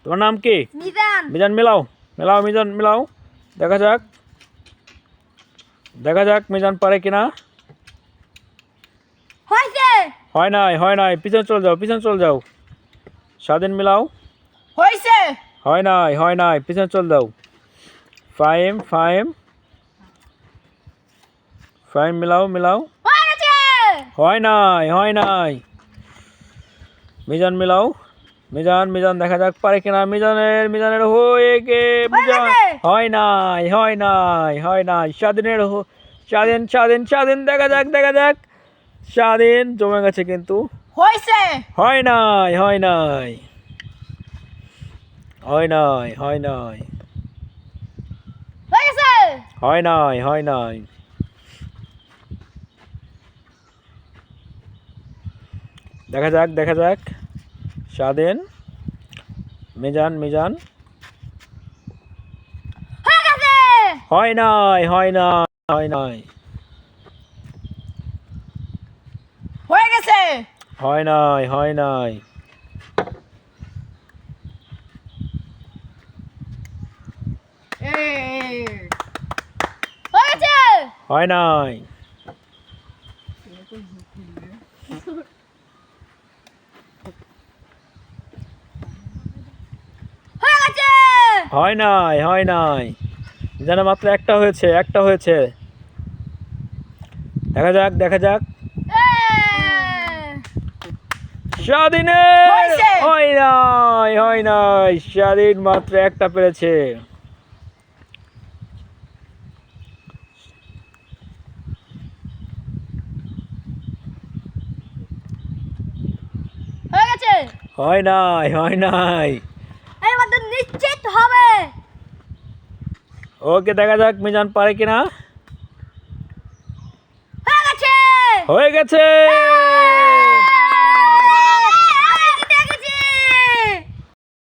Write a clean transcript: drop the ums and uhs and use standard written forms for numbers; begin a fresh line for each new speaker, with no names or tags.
তোমার নাম কি?
মিজান।
মিজান মিলাও মিলাও মিজান মিলাও, দেখা যাক মিজান পারে কিনা।
হয়েছে।
হয় নাই, পিছনে চলে যাও। স্বাধীন মিলাও।
হয়েছে।
হয় নাই, পিছনে চলে যাও। ফাইম ফাইম ফাইম মিলাও।
হয়ে গেছে।
হয় নাই। মিজান মিলাও। মিজান দেখা যাক পারে কিনা। মিজানের হয়ে গে মিজান।
গেছে।
হয় নাই। স্বাধীন দেখা যাক। স্বাধীন জমে গেছে কিন্তু।
হয়েছে।
হয় নাই।
হয়ে গেছে।
হয় নাই। দেখা যাক। স্বাধীন, মিজান।
হয়ে গেছে।
হয় নাই।
হয়ে গেছে।
হয় নাই।
হয়ে গেছে।
হয় নাই।
হয়ে গেছে।
হয় নাই। মিজানের মাত্র একটা হয়েছে। দেখা যাক। স্বাধীনের
হয়েছে।
হয় নাই। স্বাধীন মাত্র একটা পেরেছে।
হয়ে গেছে।
হয় নাই।
এবার তো নিশ্চিত হবে।
ওকে, দেখা যাক মিজান পারে কিনা।
হয়ে গেছে।
হয়ে গেছে।